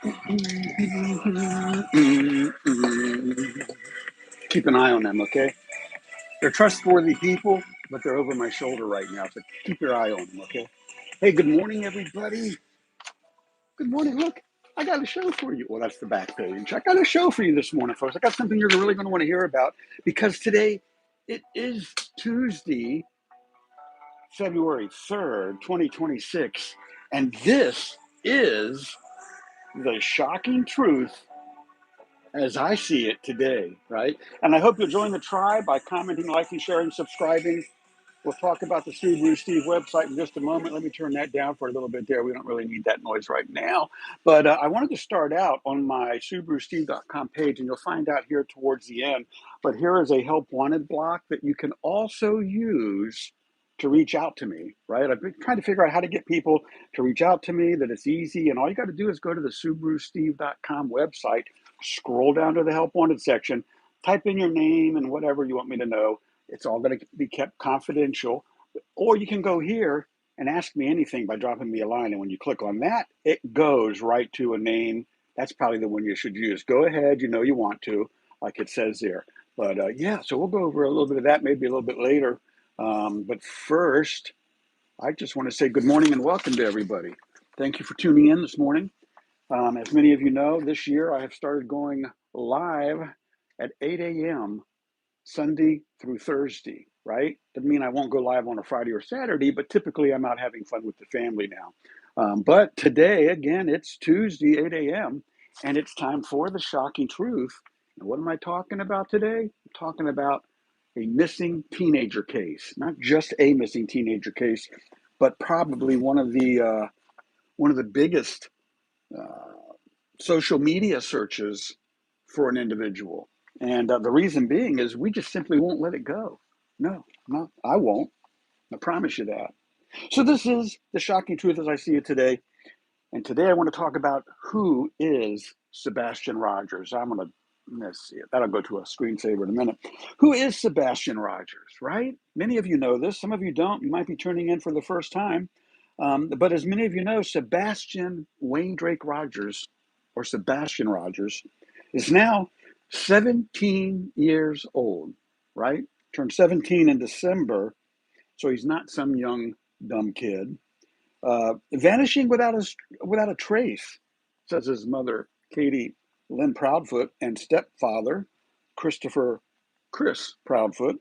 Keep an eye on them, okay? They're trustworthy people, but they're over my shoulder right now, so keep your eye on them, okay? Hey, good morning, everybody. Good morning. Look, I got a show for you. Well, that's the back page. I got a show for you this morning, folks. I got something you're really going to want to hear about because today it is Tuesday, February 3rd, 2026, and this is the shocking truth as I see it today, right? And I hope you'll join the tribe by commenting, liking, sharing, subscribing. We'll talk about the SubaruSteve website in just a moment. Let me turn that down for a little bit there. We don't really need that noise right now. But I wanted to start out on my SubaruSteve.com page, and you'll find out here towards the end. But here is a help wanted block that you can also use to reach out to me, right? I've been trying to figure out how to get people to reach out to me, that it's easy. And all you got to do is go to the SubaruSteve.com website, scroll down to the help wanted section, type in your name and whatever you want me to know. It's all going to be kept confidential. Or you can go here and ask me anything by dropping me a line. And when you click on that, it goes right to a name. That's probably the one you should use. Go ahead, you know you want to, like it says there. But yeah, so we'll go over a little bit of that maybe a little bit later. But first, I just want to say good morning and welcome to everybody. Thank you for tuning in this morning. As many of you know, this year I have started going live at 8 a.m. Sunday through Thursday, right? Doesn't mean I won't go live on a Friday or Saturday, but typically I'm out having fun with the family now. But today, again, it's Tuesday, 8 a.m., and it's time for the shocking truth. And what am I talking about today? I'm talking about a missing teenager case, not just a missing teenager case, but probably one of the biggest uh, social media searches for an individual. And the reason being is we just simply won't let it go. No, I won't. I promise you that. So this is the shocking truth as I see it today. And today I want to talk about who is Sebastian Rogers. Let's see it. That'll go to a screensaver in a minute. Who is Sebastian Rogers, right? Many of you know this. Some of you don't. You might be tuning in for the first time. But as many of you know, Sebastian Wayne Drake Rogers, or Sebastian Rogers, is now 17 years old, right? Turned 17 in December, so he's not some young, dumb kid. Vanishing without a trace, says his mother, Katie Lynn Proudfoot, and stepfather, Chris Proudfoot.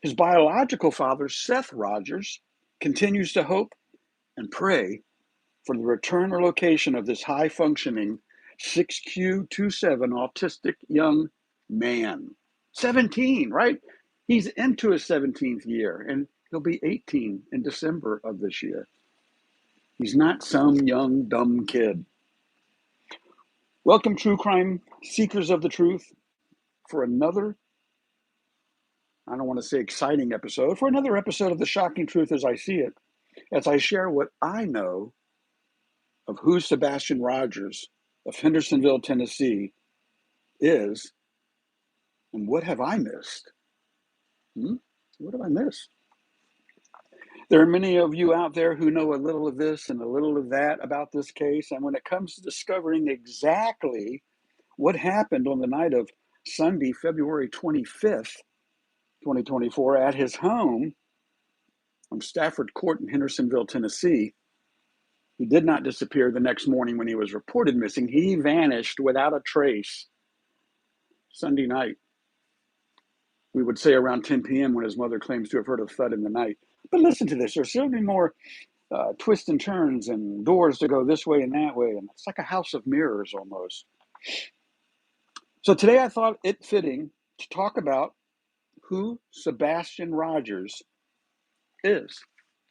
His biological father, Seth Rogers, continues to hope and pray for the return or location of this high functioning 6Q27 autistic young man. 17, right? He's into his 17th year and he'll be 18 in December of this year. He's not some young, dumb kid. Welcome, true crime seekers of the truth, for another, I don't want to say exciting episode, for another episode of The Shocking Truth as I See It, as I share what I know of who Sebastian Rogers of Hendersonville, Tennessee is, and what have I missed? What have I missed? There are many of you out there who know a little of this and a little of that about this case, and when it comes to discovering exactly what happened on the night of Sunday, February 25th, 2024, at his home on Stafford Court in Hendersonville, Tennessee, he did not disappear the next morning when he was reported missing. He vanished without a trace Sunday night. We would say around 10 p.m. when his mother claims to have heard a thud in the night. But listen to this. There's certainly more twists and turns and doors to go this way and that way. And it's like a house of mirrors almost. So today I thought it fitting to talk about who Sebastian Rogers is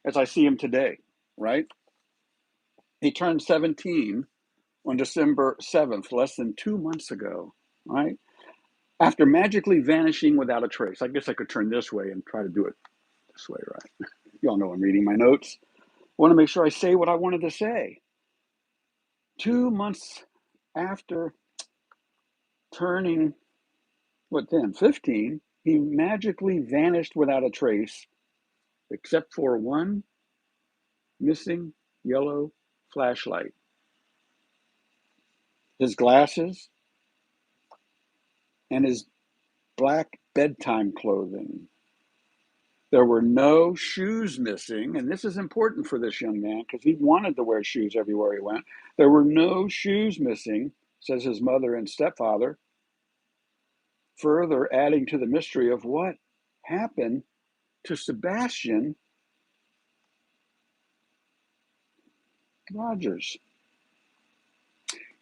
as I see him today, right? He turned 17 on December 7th, less than 2 months ago, right? After magically vanishing without a trace. I guess I could turn this way and try to do it this way, right? Y'all know I'm reading my notes. I want to make sure I say what I wanted to say. 2 months after turning, 15, he magically vanished without a trace, except for one missing yellow flashlight. his glasses, and his black bedtime clothing. There were no shoes missing, and this is important for this young man because he wanted to wear shoes everywhere he went. There were no shoes missing, says his mother and stepfather, further adding to the mystery of what happened to Sebastian Rogers.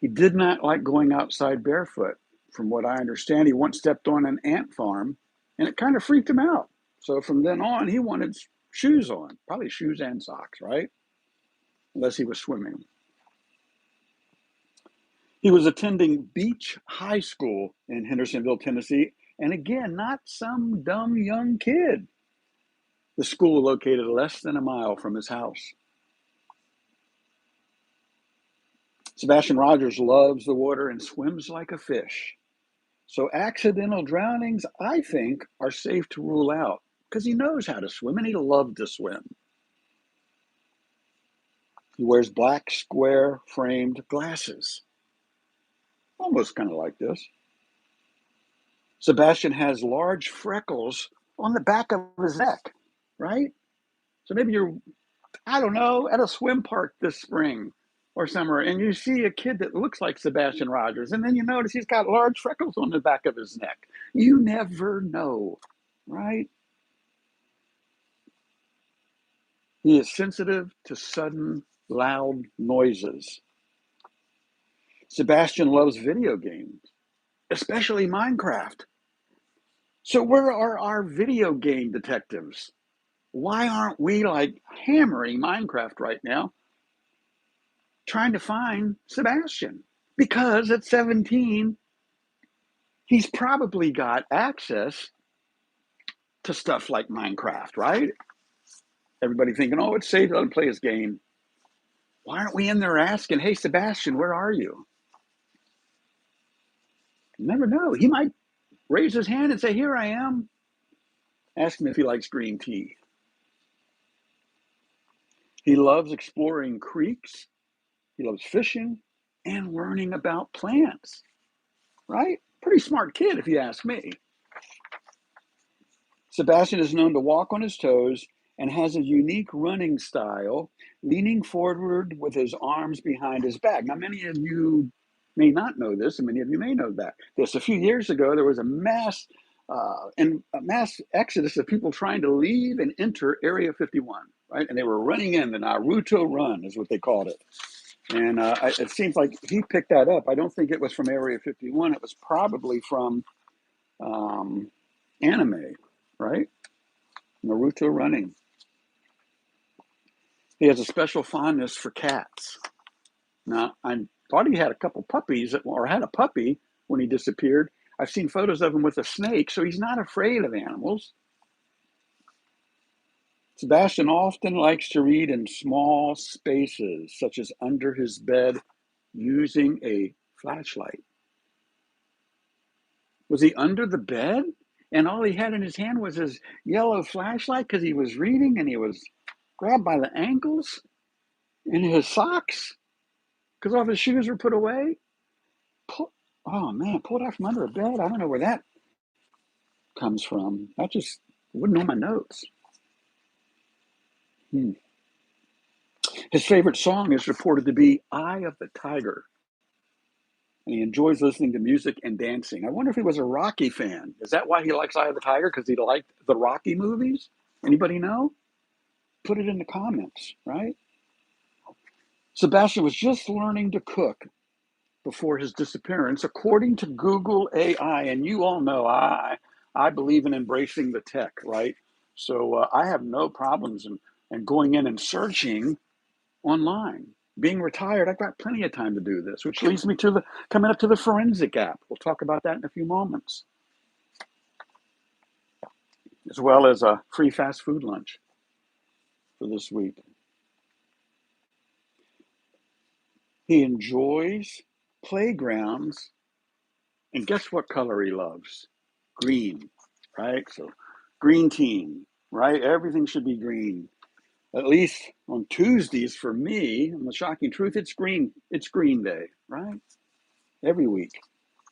He did not like going outside barefoot. From what I understand, he once stepped on an ant farm and it kind of freaked him out. So from then on, he wanted shoes on, probably shoes and socks, right? Unless he was swimming. He was attending Beach High School in Hendersonville, Tennessee. And again, not some dumb young kid. The school located less than a mile from his house. Sebastian Rogers loves the water and swims like a fish. So accidental drownings, I think, are safe to rule out because he knows how to swim and he loved to swim. He wears black square framed glasses. Almost kind of like this. Sebastian has large freckles on the back of his neck, right? So maybe you're, I don't know, at a swim park this spring or summer, and you see a kid that looks like Sebastian Rogers, and then you notice he's got large freckles on the back of his neck. You never know, right? He is sensitive to sudden, loud noises. Sebastian loves video games, especially Minecraft. So where are our video game detectives? Why aren't we like hammering Minecraft right now, trying to find Sebastian? Because at 17, he's probably got access to stuff like Minecraft, right? Everybody thinking, oh, it's safe, let him play his game. Why aren't we in there asking, hey, Sebastian, where are you? You never know. He might raise his hand and say, here I am. Ask him if he likes green tea. He loves exploring creeks. He loves fishing and learning about plants, right? Pretty smart kid, if you ask me. Sebastian is known to walk on his toes and has a unique running style, leaning forward with his arms behind his back. Now, many of you may not know this, and many of you may know that. A few years ago, there was a mass exodus of people trying to leave and enter Area 51, right? And they were running in. The Naruto run is what they called it. And it seems like he picked that up. I don't think it was from Area 51. It was probably from anime, right? Naruto running. He has a special fondness for cats. Now, I thought he had a couple puppies, or had a puppy when he disappeared. I've seen photos of him with a snake, so he's not afraid of animals. Sebastian often likes to read in small spaces, such as under his bed, using a flashlight. Was he under the bed? And all he had in his hand was his yellow flashlight because he was reading and he was grabbed by the ankles in his socks because all of his shoes were put away. Oh man, pulled out from under a bed. I don't know where that comes from. That just wouldn't on my notes. His favorite song is reported to be Eye of the Tiger. And he enjoys listening to music and dancing. I wonder if he was a Rocky fan. Is that why he likes Eye of the Tiger? Because he liked the Rocky movies? Anybody know? Put it in the comments, right? Sebastian was just learning to cook before his disappearance, according to Google AI. And you all know I believe in embracing the tech, right? So I have no problems in going in and searching online. Being retired, I've got plenty of time to do this, which leads me to coming up to the forensic app. We'll talk about that in a few moments, as well as a free fast food lunch for this week. He enjoys playgrounds, and guess what color he loves? Green, right? So green team, right? Everything should be green. At least on Tuesdays for me, and the shocking truth, it's green day, right? every week,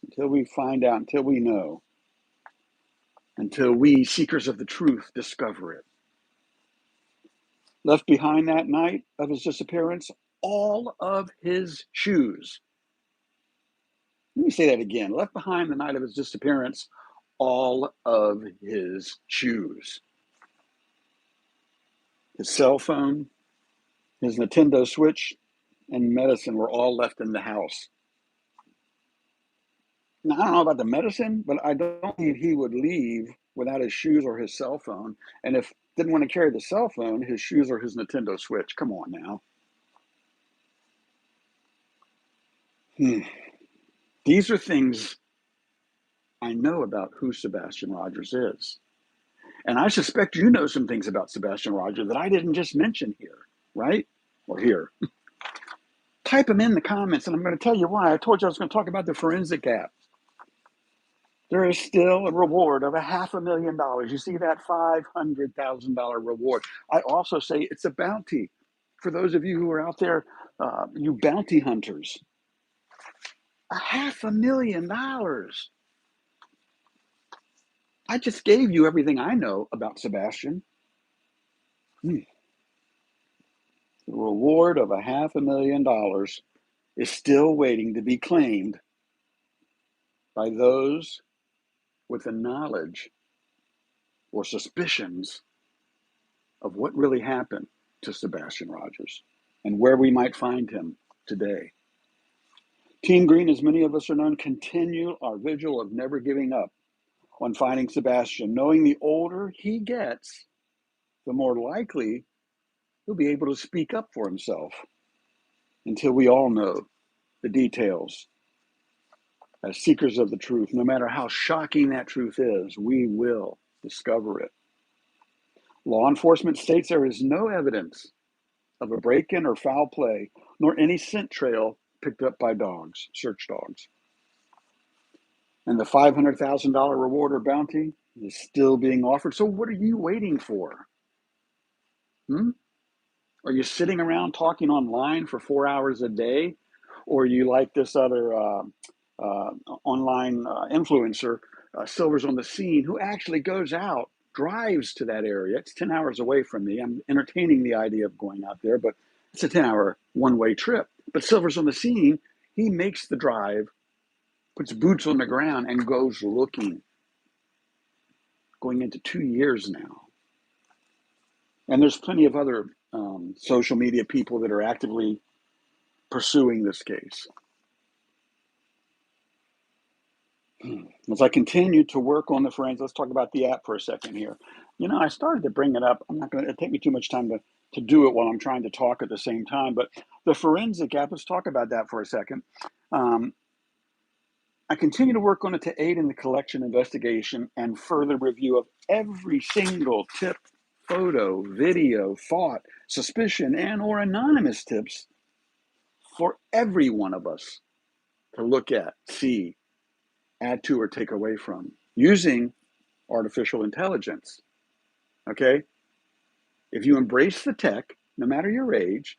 until we find out, until we know, until we, seekers of the truth, discover it. Left behind that night of his disappearance, all of his shoes. Let me say that again. Left behind the night of his disappearance, all of his shoes. His cell phone, his Nintendo Switch, and medicine were all left in the house. Now, I don't know about the medicine, but I don't think he would leave without his shoes or his cell phone. And if didn't want to carry the cell phone, his shoes or his Nintendo Switch. Come on now. These are things I know about who Sebastian Rogers is. And I suspect you know some things about Sebastian Rogers that I didn't just mention here, right? Or here. Type them in the comments, and I'm going to tell you why. I told you I was going to talk about the forensic app. There is still a reward of $500,000. You see that $500,000 reward. I also say it's a bounty for those of you who are out there, you bounty hunters. $500,000. I just gave you everything I know about Sebastian. The reward of $500,000 is still waiting to be claimed by those with the knowledge or suspicions of what really happened to Sebastian Rogers and where we might find him today. Team Green, as many of us are known, continue our vigil of never giving up on finding Sebastian, knowing the older he gets, the more likely he'll be able to speak up for himself until we all know the details. As seekers of the truth, no matter how shocking that truth is, we will discover it. Law enforcement states there is no evidence of a break-in or foul play, nor any scent trail picked up by dogs, search dogs. And the $500,000 reward or bounty is still being offered. So what are you waiting for? Are you sitting around talking online for 4 hours a day? Or are you like this other online influencer, Silver's on the Scene, who actually goes out, drives to that area? It's 10 hours away from me. I'm entertaining the idea of going out there, but it's a 10-hour one-way trip. But Silver's on the Scene, he makes the drive, puts boots on the ground, and goes looking. Going into 2 years now. And there's plenty of other social media people that are actively pursuing this case. As I continue to work on the forensics, let's talk about the app for a second here. You know, I started to bring it up. I'm not going to take me too much time to do it while I'm trying to talk at the same time. But the forensic app, let's talk about that for a second. I continue to work on it to aid in the collection, investigation, and further review of every single tip, photo, video, thought, suspicion, and or anonymous tips for every one of us to look at, see, add to, or take away from using artificial intelligence. Okay? If you embrace the tech, no matter your age,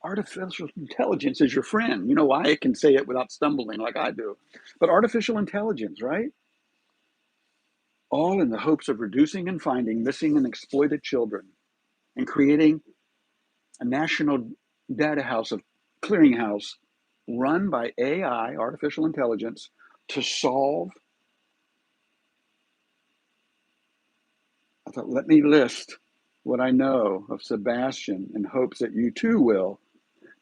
artificial intelligence is your friend. You know why? It can say it without stumbling like I do. But artificial intelligence, right? All in the hopes of reducing and finding missing and exploited children and creating a national data house of clearinghouse run by AI, artificial intelligence, to solve. I thought, let me list what I know of Sebastian in hopes that you too will,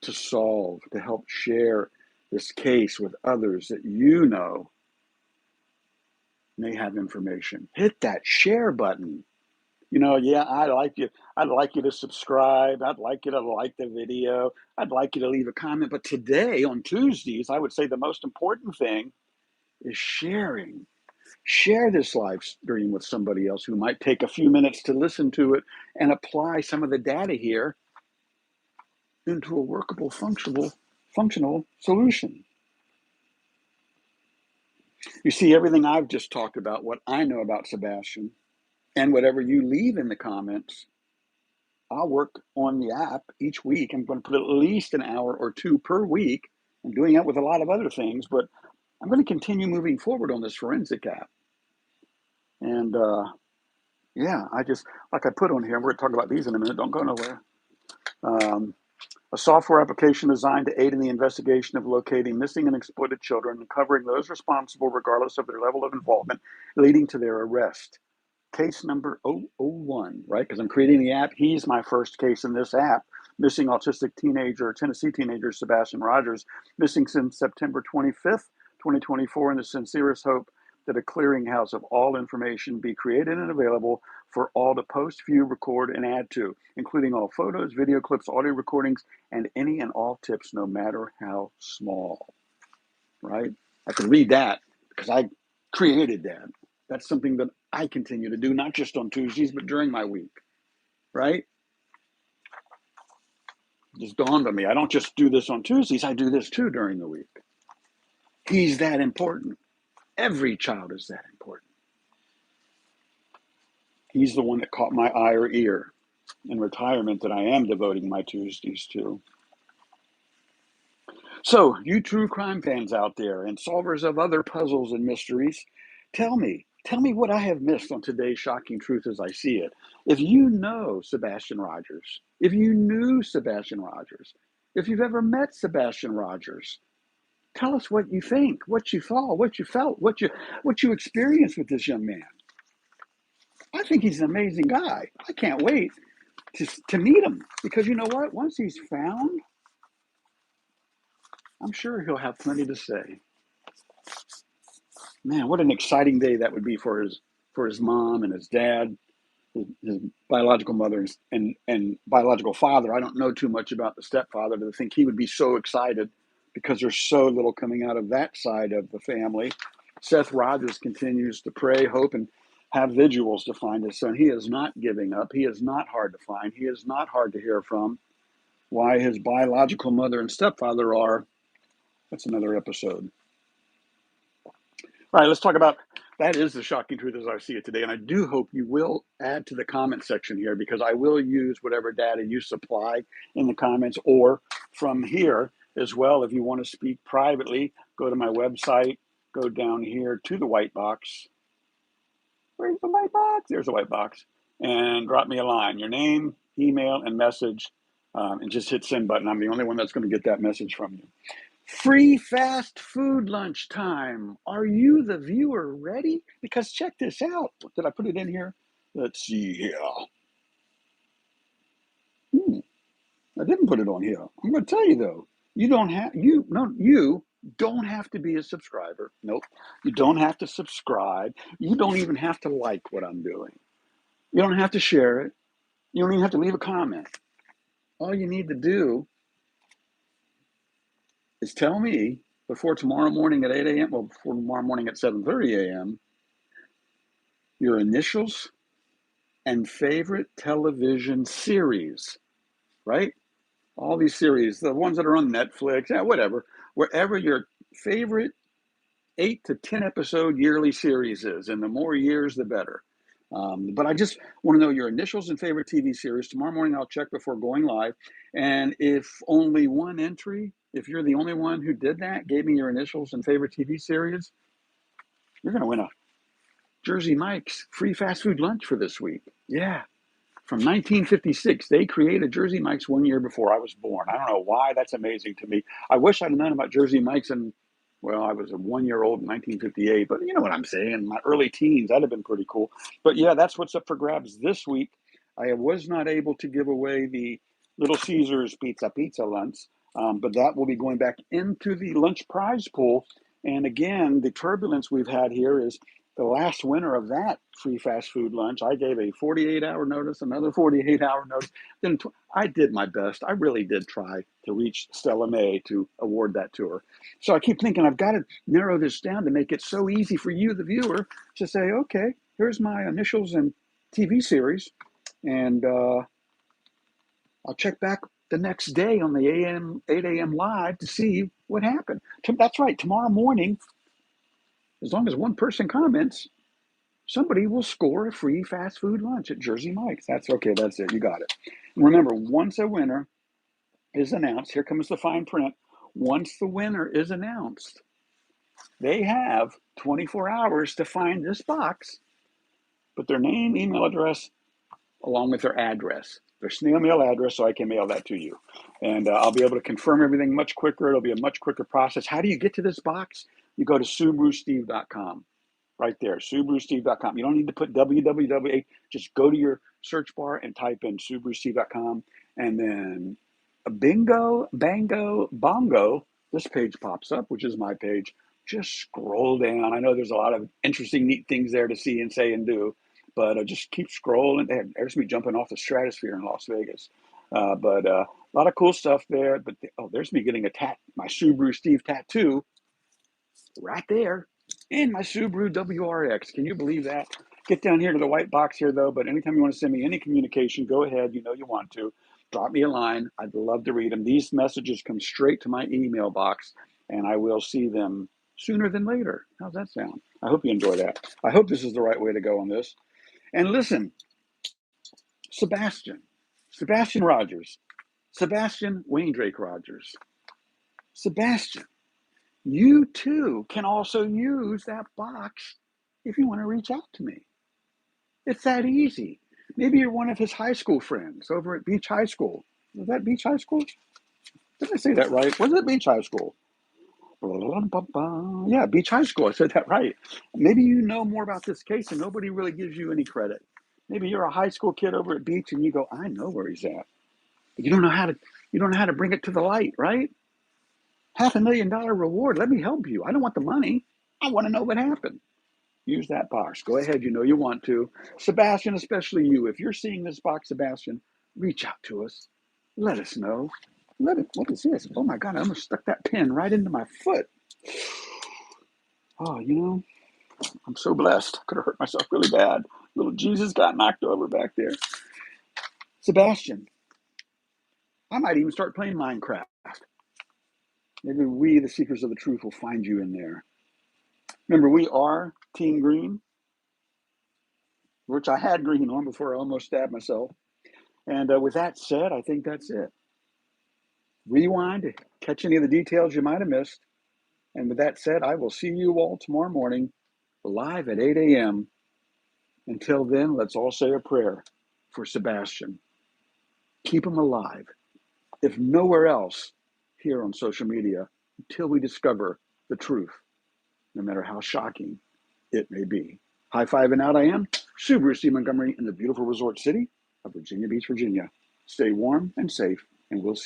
to solve, to help share this case with others that you know may have information. Hit that share button. You know, yeah, I'd like you to subscribe. I'd like you to like the video. I'd like you to leave a comment. But today, on Tuesdays, I would say the most important thing is sharing. Share this live stream with somebody else who might take a few minutes to listen to it and apply some of the data here into a workable, functional solution. You see, everything I've just talked about, what I know about Sebastian, and whatever you leave in the comments, I'll work on the app each week. I'm going to put at least an hour or two per week I'm doing that with a lot of other things, but I'm going to continue moving forward on this forensic app. And yeah, I just, like I put on here, we're going to talk about these in a minute, don't go nowhere. A software application designed to aid in the investigation of locating missing and exploited children and covering those responsible regardless of their level of involvement, leading to their arrest. Case number 001, right? Because I'm creating the app. He's my first case in this app. Missing autistic teenager, Tennessee teenager, Sebastian Rogers, missing since September 25th, 2024, in the sincerest hope that a clearinghouse of all information be created and available for all to post, view, record, and add to, including all photos, video clips, audio recordings, and any and all tips, no matter how small, right? I can read that because I created that. That's something that I continue to do, not just on Tuesdays, but during my week, right? It just dawned on me. I don't just do this on Tuesdays, I do this too during the week. He's that important. Every child is that important. He's the one that caught my eye or ear in retirement that I am devoting my Tuesdays to. So, you true crime fans out there and solvers of other puzzles and mysteries, tell me what I have missed on today's Shocking Truth as I see it. If you know Sebastian Rogers, if you knew Sebastian Rogers, if you've ever met Sebastian Rogers, tell us what you think, what you saw, what you felt, what you experienced with this young man. I think he's an amazing guy. I can't wait to meet him because you know what? Once he's found, I'm sure he'll have plenty to say. Man, what an exciting day that would be for his mom and his dad, his biological mother and biological father. I don't know too much about the stepfather to think he would be so excited because there's so little coming out of that side of the family. Seth Rogers continues to pray, hope, and have vigils to find his son. He is not giving up. He is not hard to find. He is not hard to hear from. Why his biological mother and stepfather are, that's another episode. All right, let's talk about that is the shocking truth as I see it today. And I do hope you will add to the comment section here because I will use whatever data you supply in the comments or from here as well. If you want to speak privately, go to my website, go down here to the white box. Where's the white box? There's the white box. And drop me a line, your name, email, and message, and just hit send button. I'm the only one that's going to get that message from you. Free fast food lunch time. Are you, the viewer, ready? Because check this out. Did I put it in here? Let's see here. I didn't put it on here. I'm going to tell you though. You don't have to be a subscriber. Nope. You don't have to subscribe. You don't even have to like what I'm doing. You don't have to share it. You don't even have to leave a comment. All you need to do is tell me before tomorrow morning at 8 a.m. or before tomorrow morning at 7:30 a.m. your initials and favorite television series, right? All these series, the ones that are on Netflix, whatever, wherever your favorite 8 to 10 episode yearly series is, and the more years, the better. But I just want to know your initials and favorite TV series. Tomorrow morning, I'll check before going live. And if only one entry, if you're the only one who did that, gave me your initials and favorite TV series, you're going to win a Jersey Mike's free fast food lunch for this week. Yeah. From 1956, they created Jersey Mike's 1 year before I was born. I don't know why. That's amazing to me. I wish I'd known about Jersey Mike's well, I was a 1 year old in 1958, but you know what I'm saying. In my early teens, that'd have been pretty cool. But yeah, that's what's up for grabs this week. I was not able to give away the Little Caesars pizza lunch, but that will be going back into the lunch prize pool. And again, the turbulence we've had here is the last winner of that free fast food lunch. I gave a 48-hour notice, another 48-hour notice. Then I did my best. I really did try to reach Stella May to award that to her. So I keep thinking I've got to narrow this down to make it so easy for you, the viewer, to say, okay, here's my initials and TV series. And I'll check back the next day on the 8 a.m. live to see what happened. That's right. Tomorrow morning, as long as one person comments, somebody will score a free fast food lunch at Jersey Mike's. That's okay. That's it. You got it. And remember, once a winner is announced, here comes the fine print. once the winner is announced, they have 24 hours to find this box, put their name, email address, along with their address, their snail mail address, so I can mail that to you. And I'll be able to confirm everything much quicker. It'll be a much quicker process. How do you get to this box? You go to SubaruSteve.com. Right there, SubaruSteve.com. You don't need to put www. Just go to your search bar and type in SubaruSteve.com. And then a bingo, bango, bongo, this page pops up, which is my page. Just scroll down. I know there's a lot of interesting, neat things there to see and say and do, but just keep scrolling. There's me jumping off the stratosphere in Las Vegas. But a lot of cool stuff there. But there's me getting my Subaru Steve tattoo right there, and my Subaru WRX. Can you believe that? Get down here to the white box here, though. But anytime you want to send me any communication, go ahead. You know you want to. Drop me a line. I'd love to read them. These messages come straight to my email box, and I will see them sooner than later. How's that sound? I hope you enjoy that. I hope this is the right way to go on this. And listen, Sebastian Rogers, Sebastian Wayne Drake Rogers, Sebastian. You too can also use that box if you want to reach out to me. It's that easy. Maybe you're one of his high school friends over at Beach High School. Was that Beach High School? Did I say that right? Was it Beach High School? Yeah, Beach High School. I said that right. Maybe you know more about this case and nobody really gives you any credit. Maybe you're a high school kid over at Beach and you go, I know where he's at. But you don't know how to bring it to the light, right? $500,000 reward. Let me help you. I don't want the money. I want to know what happened. Use that box. Go ahead. You know you want to. Sebastian, especially you. If you're seeing this box, Sebastian, reach out to us. Let us know. What is this? Oh my God, I almost stuck that pin right into my foot. Oh, I'm so blessed. Could have hurt myself really bad. Little Jesus got knocked over back there. Sebastian, I might even start playing Minecraft. Maybe we, the seekers of the truth, will find you in there. Remember, we are Team Green, which I had green on before I almost stabbed myself. And with that said, I think that's it. Rewind to catch any of the details you might have missed. And with that said, I will see you all tomorrow morning live at 8 a.m. Until then, let's all say a prayer for Sebastian. Keep him alive, if nowhere else here on social media, until we discover the truth, no matter how shocking it may be. High five and out I am, SubaruSteve Montgomery in the beautiful resort city of Virginia Beach, Virginia. Stay warm and safe, and we'll see